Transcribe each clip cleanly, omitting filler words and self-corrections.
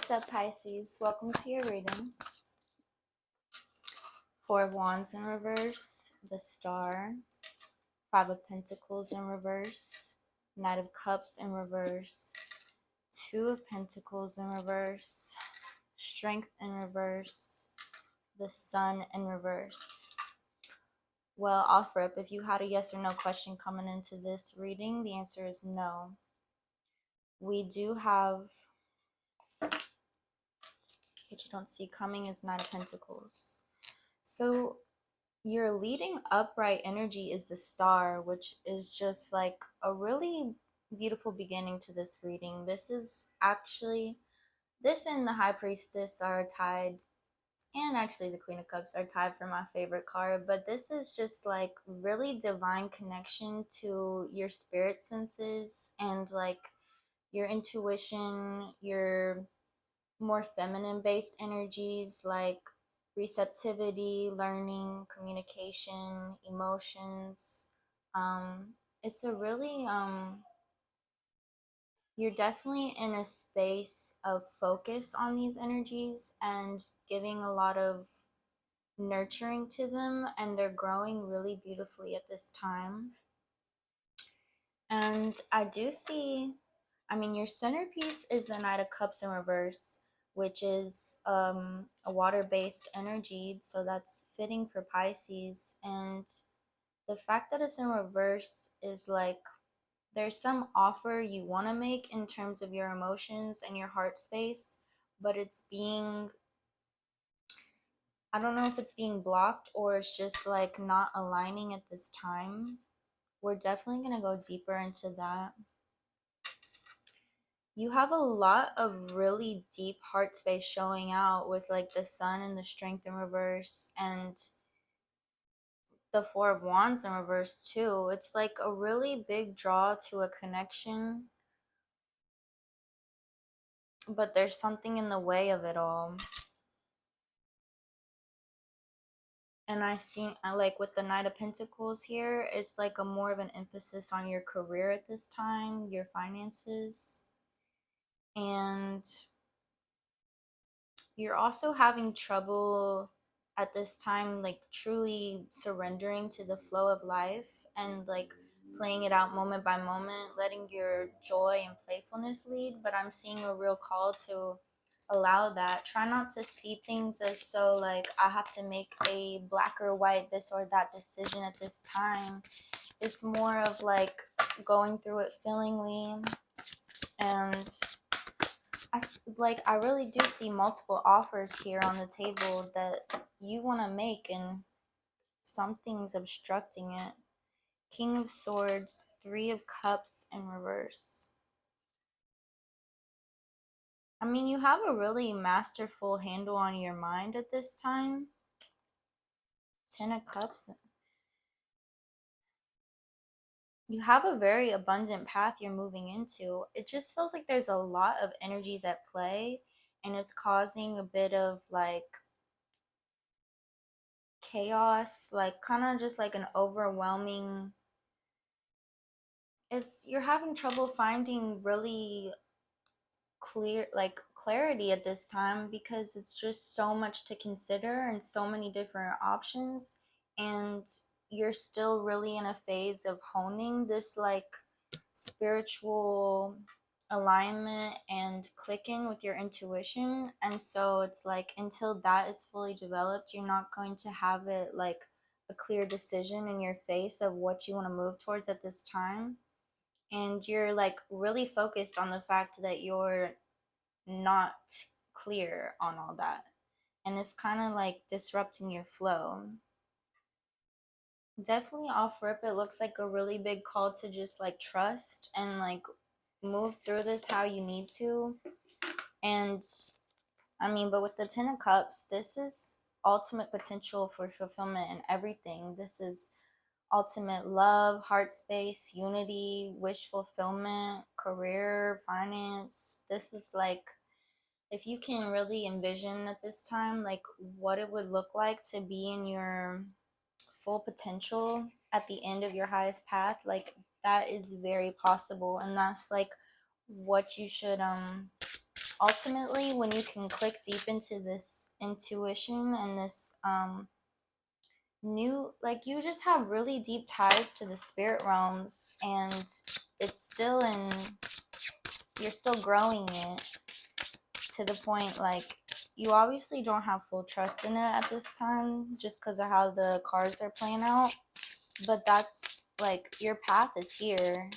What's up, Pisces? Welcome to your reading. Four of Wands in reverse, the Star, Five of Pentacles in reverse, Knight of Cups in reverse, Two of Pentacles in reverse, Strength in reverse, the Sun in reverse. Well, offer up. If you had a yes or no question coming into this reading, the answer is no. We do have, what you don't see coming is Knight of Pentacles. So your leading upright energy is the Star, which is just like a really beautiful beginning to this reading. This is actually, this and the High Priestess are tied, and actually the Queen of Cups are tied for my favorite card, but this is just like really divine connection to your spirit senses and like your intuition, your more feminine based energies like receptivity, learning, communication, emotions. It's a really you're definitely in a space of focus on these energies and giving a lot of nurturing to them, and they're growing really beautifully at this time. And I do see, I mean, your centerpiece is the Knight of Cups in reverse, which is a water-based energy, so that's fitting for Pisces. And the fact that it's in reverse is like there's some offer you want to make in terms of your emotions and your heart space, but it's being, I don't know if it's being blocked or it's just like not aligning at this time. We're definitely going to go deeper into that. You have a lot of really deep heart space showing out with like the Sun and the Strength in reverse and the Four of Wands in reverse too. It's like a really big draw to a connection, but there's something in the way of it all. And I see, like with the Knight of Pentacles here, it's like a more of an emphasis on your career at this time, your finances. And you're also having trouble at this time, like truly surrendering to the flow of life and like playing it out moment by moment, letting your joy and playfulness lead. But I'm seeing a real call to allow that. Try not to see things as so like I have to make a black or white this or that decision at this time. It's more of like going through it feelingly. And I really do see multiple offers here on the table that you want to make, and something's obstructing it. King of Swords, Three of Cups in reverse. I mean, you have a really masterful handle on your mind at this time. Ten of Cups. You have a very abundant path you're moving into. It just feels like there's a lot of energies at play, and it's causing a bit of like chaos, like kind of just like an overwhelming, you're having trouble finding really clear like clarity at this time because it's just so much to consider and so many different options, and you're still really in a phase of honing this like spiritual alignment and clicking with your intuition. And so it's like until that is fully developed, you're not going to have it like a clear decision in your face of what you want to move towards at this time. And you're like really focused on the fact that you're not clear on all that, and it's kind of like disrupting your flow. Definitely offer up, it looks like a really big call to just like trust and like move through this how you need to. And I mean, but with the Ten of Cups, this is ultimate potential for fulfillment in everything. This is ultimate love, heart space, unity, wish fulfillment, career, finance. This is like, if you can really envision at this time, like what it would look like to be in your full potential at the end of your highest path, like that is very possible. And that's like what you should ultimately, when you can click deep into this intuition and this new, like, you just have really deep ties to the spirit realms, and it's still in, you're still growing it to the point, like, you obviously don't have full trust in it at this time just because of how the cards are playing out, but that's like, your path is here.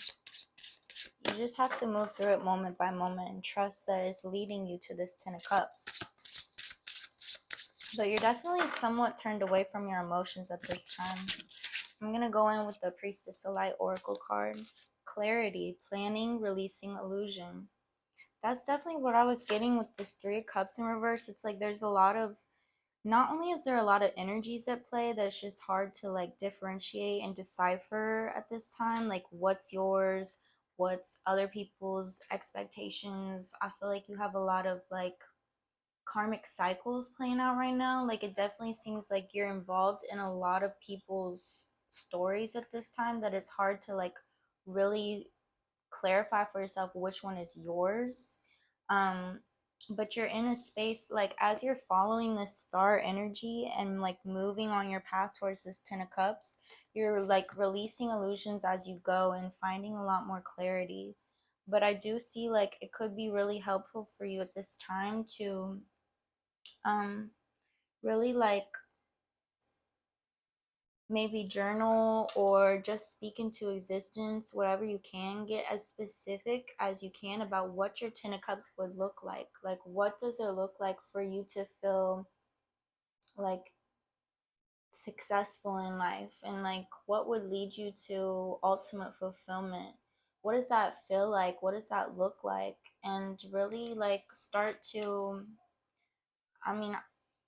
You just have to move through it moment by moment and trust that it's leading you to this 10 of cups. But you're definitely somewhat turned away from your emotions at this time. I'm going to go in with the Priestess of Light Oracle card. Clarity, planning, releasing illusion. That's definitely what I was getting with this 3 of Cups in reverse. It's like there's a lot of, not only is there a lot of energies at play that it's just hard to like differentiate and decipher at this time, like what's yours, what's other people's expectations. I feel like you have a lot of like karmic cycles playing out right now. Like it definitely seems like you're involved in a lot of people's stories at this time, that it's hard to like really clarify for yourself which one is yours. But you're in a space, like, as you're following this star energy and like moving on your path towards this 10 of cups, you're like releasing illusions as you go and finding a lot more clarity. But I do see like it could be really helpful for you at this time to really like maybe journal or just speak into existence, whatever you can. Get as specific as you can about what your 10 of cups would look like. Like, what does it look like for you to feel like successful in life, and like what would lead you to ultimate fulfillment? What does that feel like? What does that look like? And really like start to, I mean,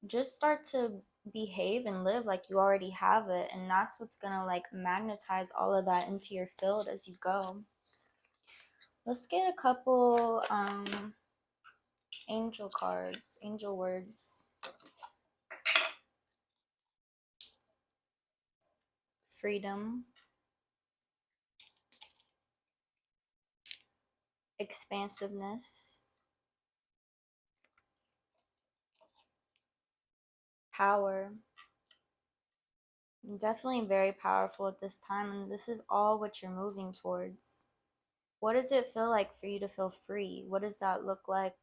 just start to behave and live like you already have it, and that's what's gonna like magnetize all of that into your field as you go. Let's get a couple angel cards, angel words. Freedom, expansiveness, power. Definitely very powerful at this time, and this is all what you're moving towards. What does it feel like for you to feel free? What does that look like?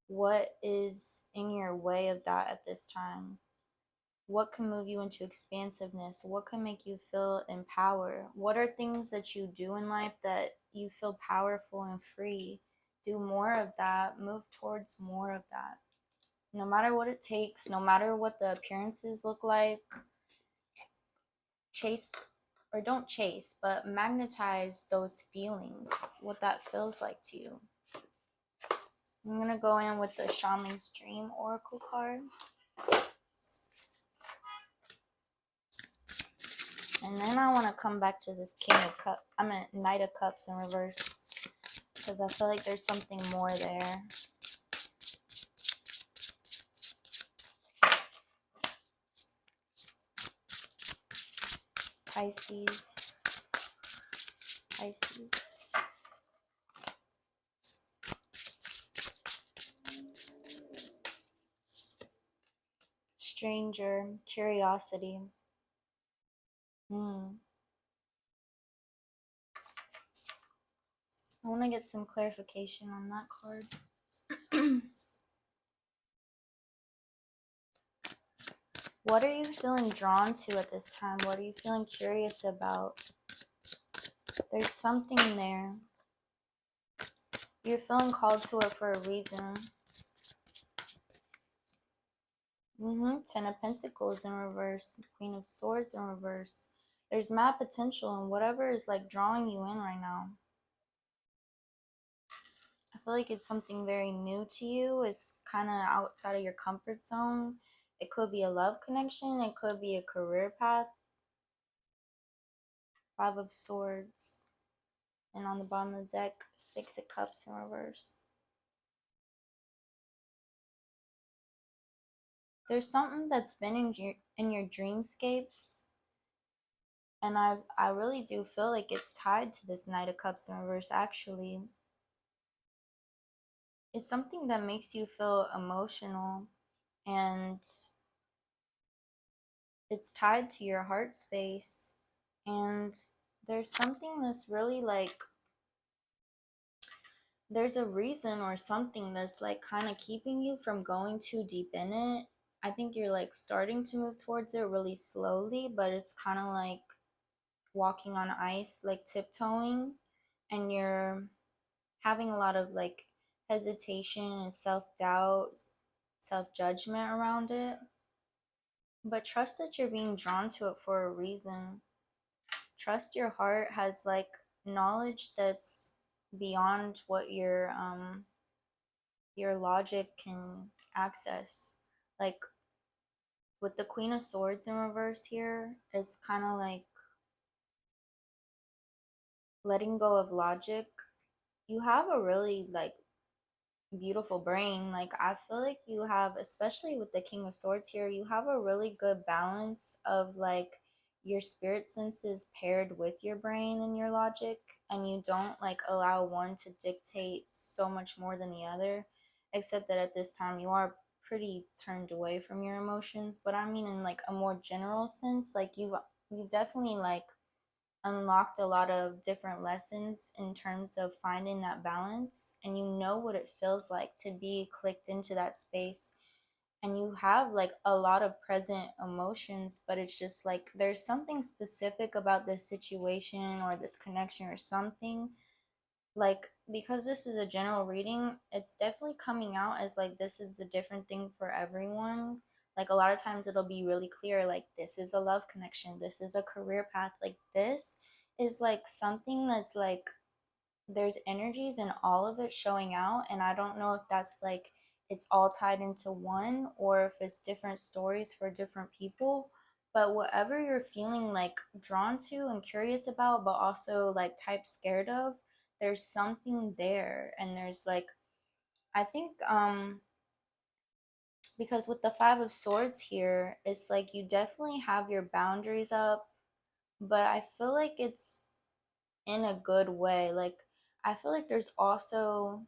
What is in your way of that at this time? What can move you into expansiveness? What can make you feel empowered? What are things that you do in life that you feel powerful and free? Do more of that. Move towards more of that. No matter what it takes, no matter what the appearances look like, chase, or don't chase, but magnetize those feelings, what that feels like to you. I'm going to go in with the Shaman's Dream Oracle card. And then I want to come back to this Knight of Cups in reverse, because I feel like there's something more there. Pisces. Stranger, curiosity. I want to get some clarification on that card. What are you feeling drawn to at this time? What are you feeling curious about? There's something there. You're feeling called to it for a reason. 10 of Pentacles in reverse. Queen of Swords in reverse. There's mad potential in whatever is like drawing you in right now. I feel like it's something very new to you. It's kind of outside of your comfort zone. It could be a love connection. It could be a career path. 5 of Swords. And on the bottom of the deck, 6 of Cups in reverse. There's something that's been in your dreamscapes, and I really do feel like it's tied to this Knight of Cups in reverse. Actually, it's something that makes you feel emotional, and it's tied to your heart space. And there's something that's really like, there's a reason or something that's like kind of keeping you from going too deep in it. I think you're like starting to move towards it really slowly, but it's kind of like walking on ice, like tiptoeing, and you're having a lot of like hesitation and self-doubt, self-judgment around it. But trust that you're being drawn to it for a reason. Trust your heart has like knowledge that's beyond what your logic can access. Like with the Queen of Swords in reverse here, it's kind of like letting go of logic. You have a really like beautiful brain. Like I feel like you have, especially with the King of Swords here, you have a really good balance of like your spirit senses paired with your brain and your logic, and you don't like allow one to dictate so much more than the other, except that at this time you are pretty turned away from your emotions. But I mean in like a more general sense, like you definitely like unlocked a lot of different lessons in terms of finding that balance, and you know what it feels like to be clicked into that space, and you have like a lot of present emotions, but it's just like there's something specific about this situation or this connection or something, like because this is a general reading, it's definitely coming out as like this is a different thing for everyone. Like a lot of times it'll be really clear, like this is a love connection, this is a career path, like this is like something that's like there's energies in all of it showing out, and I don't know if that's like it's all tied into one or if it's different stories for different people. But whatever you're feeling like drawn to and curious about, but also like type scared of, there's something there. And there's like, I think because with the Five of Swords here, it's like you definitely have your boundaries up, but I feel like it's in a good way. Like I feel like there's also,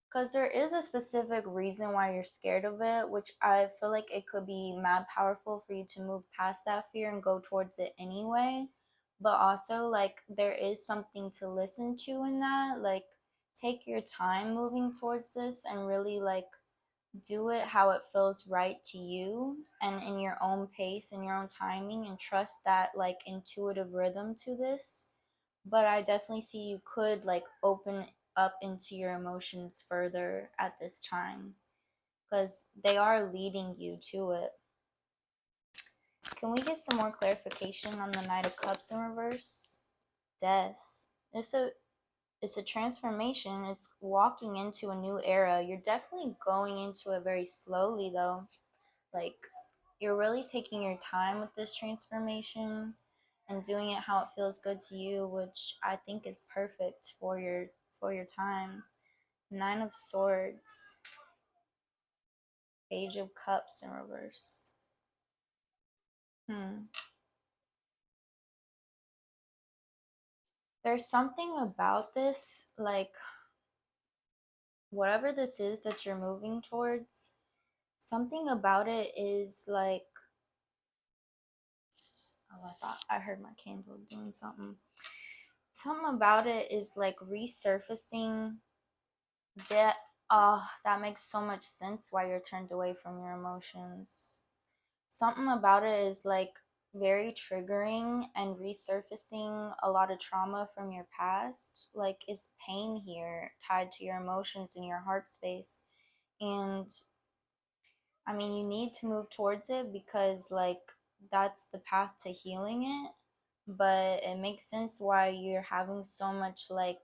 because there is a specific reason why you're scared of it, which I feel like it could be mad powerful for you to move past that fear and go towards it anyway. But also, like, there is something to listen to in that. Like, take your time moving towards this and really, like, do it how it feels right to you and in your own pace and your own timing, and trust that, like, intuitive rhythm to this. But I definitely see you could like open up into your emotions further at this time because they are leading you to it. Can we get some more clarification on the Knight of Cups in reverse? Death. It's a transformation. It's walking into a new era. You're definitely going into it very slowly though. Like you're really taking your time with this transformation and doing it how it feels good to you, which I think is perfect for your time. Nine of Swords, Page of Cups in reverse. There's something about this, like whatever this is that you're moving towards, something about it is like, oh, I thought I heard my candle doing something. Something about it is like resurfacing that. Oh, that makes so much sense why you're turned away from your emotions. Something about it is like very triggering and resurfacing a lot of trauma from your past. Like, is pain here tied to your emotions and your heart space? And I mean, you need to move towards it because, like, that's the path to healing it. But it makes sense why you're having so much, like,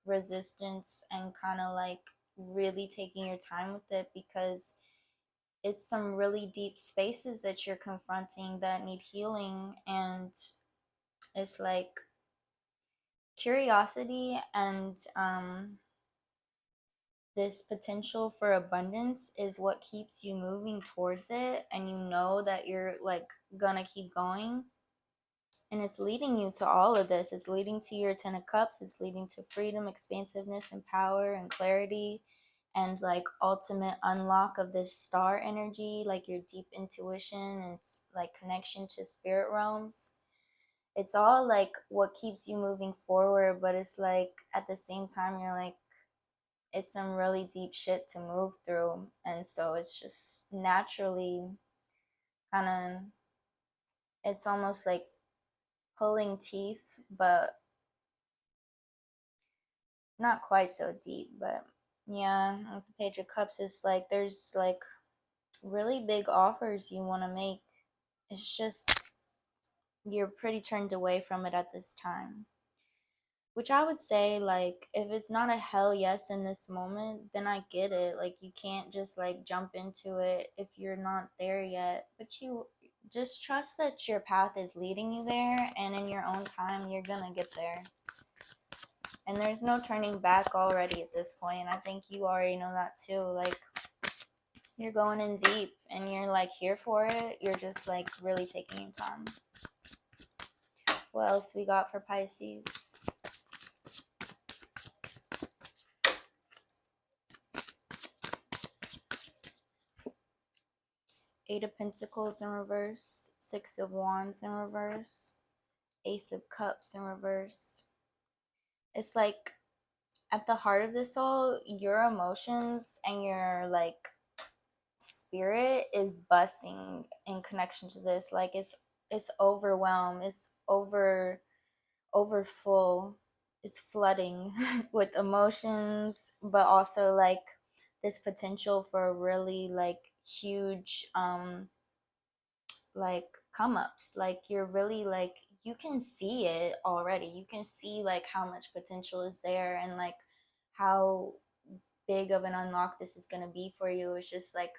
resistance and kind of, like, really taking your time with it because it's some really deep spaces that you're confronting that need healing. And it's like curiosity and this potential for abundance is what keeps you moving towards it, and you know that you're like gonna keep going, and it's leading you to all of this. It's leading to your Ten of Cups. It's leading to freedom, expansiveness, and power and clarity. and like ultimate unlock of this star energy, like your deep intuition and it's like connection to spirit realms. It's all like what keeps you moving forward, but it's like at the same time you're like, it's some really deep shit to move through, and so it's just naturally kind of, it's almost like pulling teeth, but not quite so deep. But yeah, with the Page of Cups, it's like there's like really big offers you want to make. It's just you're pretty turned away from it at this time. Which I would say, like, if it's not a hell yes in this moment, then I get it. Like, you can't just like jump into it if you're not there yet. But you just trust that your path is leading you there, and in your own time, you're gonna get there. And there's no turning back already at this point. I think you already know that too. Like, you're going in deep and you're like here for it. You're just like really taking your time. What else we got for Pisces? Eight of Pentacles in reverse, Six of Wands in reverse, Ace of Cups in reverse. It's like at the heart of this all, your emotions and your like spirit is busting in connection to this. Like it's overwhelmed, it's over full, it's flooding with emotions, but also like this potential for really like huge like come ups. Like you're really like, you can see it already, you can see like how much potential is there and like how big of an unlock this is going to be for you. It's just like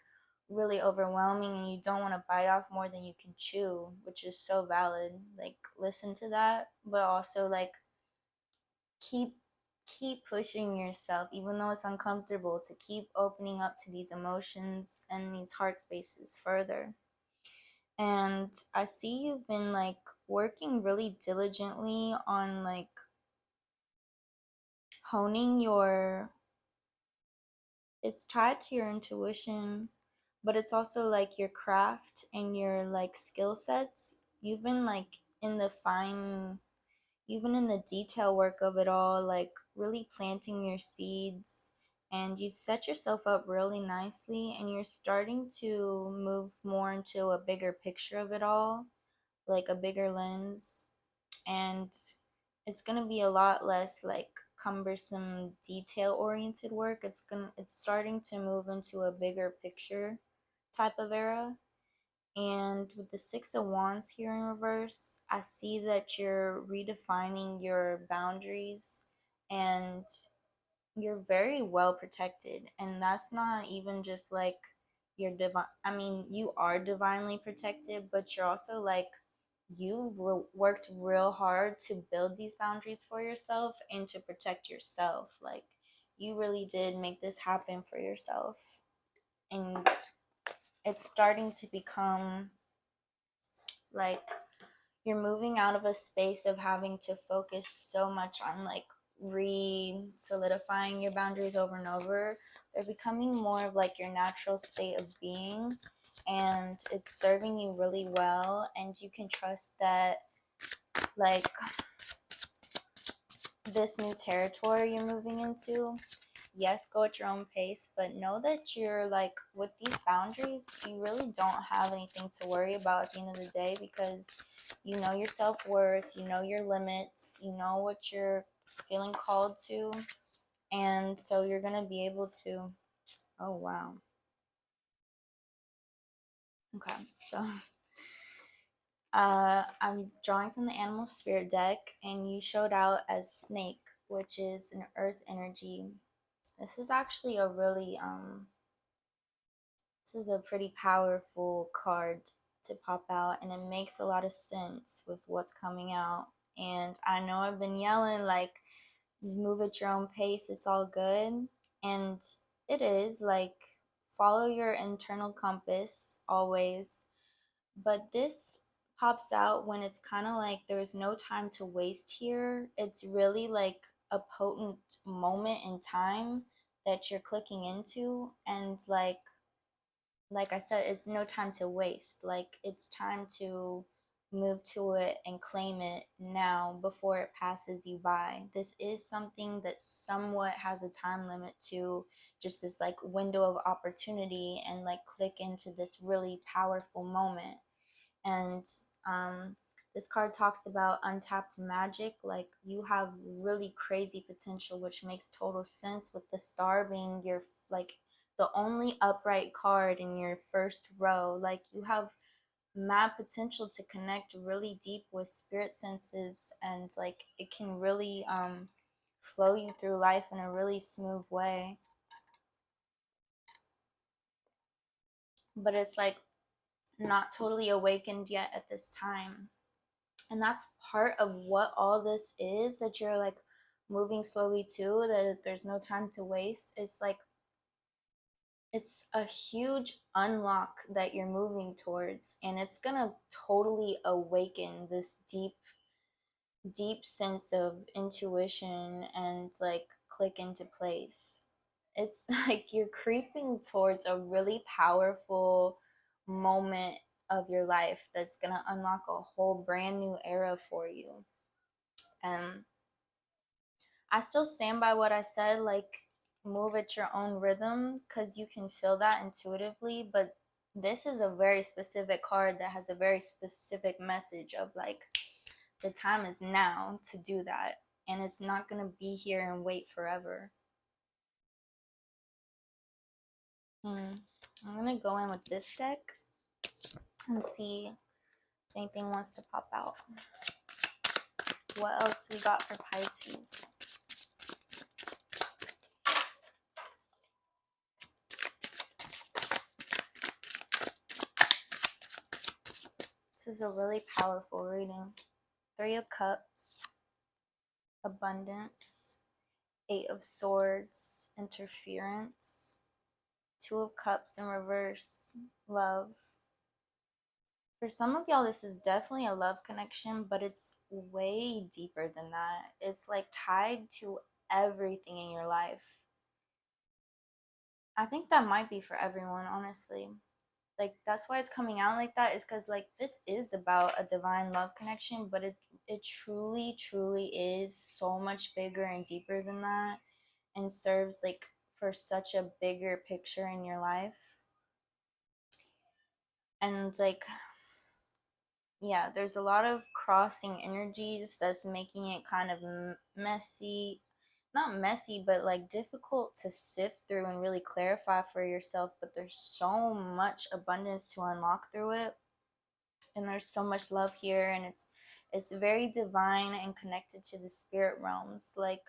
really overwhelming and you don't want to bite off more than you can chew, which is so valid. Like listen to that, but also like keep pushing yourself even though it's uncomfortable, to keep opening up to these emotions and these heart spaces further. And I see you've been like working really diligently on like honing your, it's tied to your intuition, but it's also like your craft and your like skill sets. You've been like in the fine, you've been in the detail work of it all, like really planting your seeds, and you've set yourself up really nicely and you're starting to move more into a bigger picture of it all, like a bigger lens. And it's going to be a lot less like cumbersome detail oriented work. It's starting to move into a bigger picture type of era. And with the Six of Wands here in reverse, I see that you're redefining your boundaries and you're very well protected. And that's not even just like you're divine, I mean you are divinely protected, but you're also like you worked real hard to build these boundaries for yourself and to protect yourself. Like you really did make this happen for yourself, and it's starting to become like you're moving out of a space of having to focus so much on like re-solidifying your boundaries over and over. They're becoming more of like your natural state of being, and it's serving you really well, and you can trust that like this new territory you're moving into, yes, go at your own pace, but know that you're like with these boundaries, you really don't have anything to worry about at the end of the day, because you know your self-worth, you know your limits, you know what you're feeling called to, and so you're gonna be able to, oh wow, okay, so I'm drawing from the animal spirit deck, and you showed out as snake, which is an earth energy. This is actually a really this is a pretty powerful card to pop out, and it makes a lot of sense with what's coming out. And I know I've been yelling like move at your own pace, it's all good, and it is like follow your internal compass always, but this pops out when it's kind of like there's no time to waste here. It's really like a potent moment in time that you're clicking into, and like I said, it's no time to waste. Like, it's time to move to it and claim it now before it passes you by. This is something that somewhat has a time limit to, just this like window of opportunity, and like click into this really powerful moment. And um this card talks about untapped magic. Like, you have really crazy potential, which makes total sense with the star being your, like, the only upright card in your first row. Like, you have mad potential to connect really deep with spirit senses, and like it can really flow you through life in a really smooth way. But it's like not totally awakened yet at this time. And that's part of what all this is, that you're like moving slowly to, that there's no time to waste. It's like, it's a huge unlock that you're moving towards, and it's gonna totally awaken this deep sense of intuition and like click into place. It's like you're creeping towards a really powerful moment of your life that's gonna unlock a whole brand new era for you. And I still stand by what I said, like, move at your own rhythm, because you can feel that intuitively. But this is a very specific card that has a very specific message of like, the time is now to do that, and it's not going to be here and wait forever. I'm going to go in with this deck and see if anything wants to pop out. What else we got for Pisces? This is a really powerful reading. 3 of Cups, abundance, 8 of Swords, interference, 2 of Cups in reverse, love. For some of y'all, this is definitely a love connection, but it's way deeper than that. It's like tied to everything in your life. I think that might be for everyone, honestly. Like, that's why it's coming out like that, is because like this is about a divine love connection, but it truly is so much bigger and deeper than that, and serves like for such a bigger picture in your life. And like, yeah, there's a lot of crossing energies that's making it kind of messy. Not messy, but like difficult to sift through and really clarify for yourself. But there's so much abundance to unlock through it, and there's so much love here, and it's very divine and connected to the spirit realms. Like,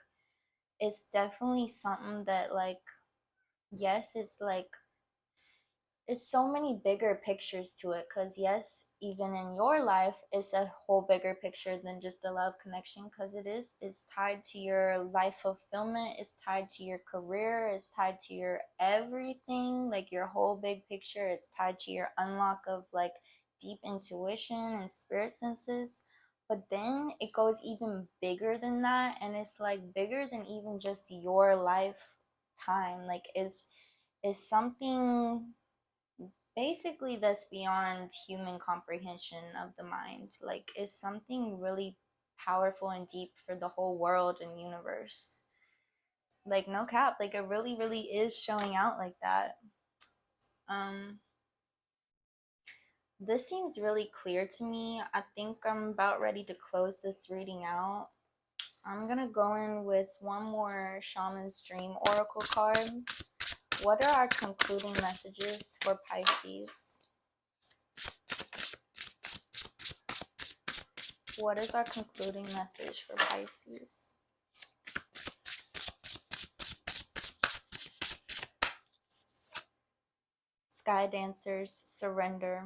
it's definitely something that, like, yes, it's like, it's so many bigger pictures to it, because yes, even in your life, it's a whole bigger picture than just a love connection, because it's tied to your life fulfillment, it's tied to your career, it's tied to your everything, like your whole big picture. It's tied to your unlock of like deep intuition and spirit senses. But then it goes even bigger than that, and it's like bigger than even just your lifetime. Like, it's something basically that's beyond human comprehension of the mind. Like, it's something really powerful and deep for the whole world and universe. Like, no cap, like it really is showing out like that. This seems really clear to me. I think I'm about ready to close this reading out. I'm gonna go in with one more Shaman's Dream Oracle card. What are our concluding messages for Pisces? What is our concluding message for Pisces? Sky Dancers, surrender.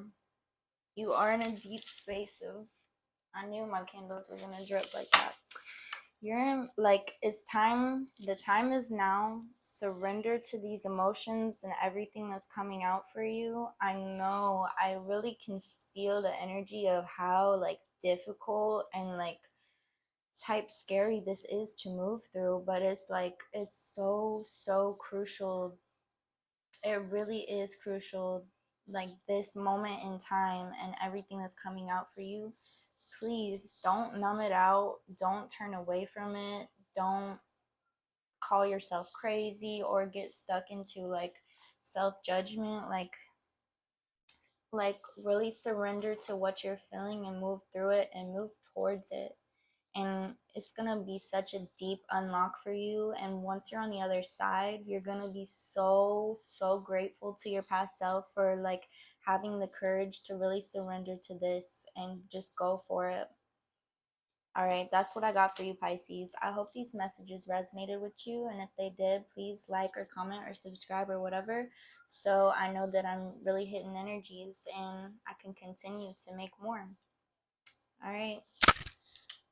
You are in a deep space of, I knew my candles were gonna drip like that. You're in, like, it's time, the time is now. Surrender to these emotions and everything that's coming out for you. I know, I really can feel the energy of how like difficult and like type scary this is to move through, but it's like, it's so crucial. It really is crucial, like this moment in time and everything that's coming out for you. Please don't numb it out, don't turn away from it, don't call yourself crazy or get stuck into like self-judgment. Like really surrender to what you're feeling and move through it and move towards it. And it's gonna be such a deep unlock for you. And once you're on the other side, you're gonna be so grateful to your past self for like having the courage to really surrender to this and just go for it. All right, that's what I got for you, Pisces. I hope these messages resonated with you, and if they did, please like or comment or subscribe or whatever, so I know that I'm really hitting energies and I can continue to make more. All right.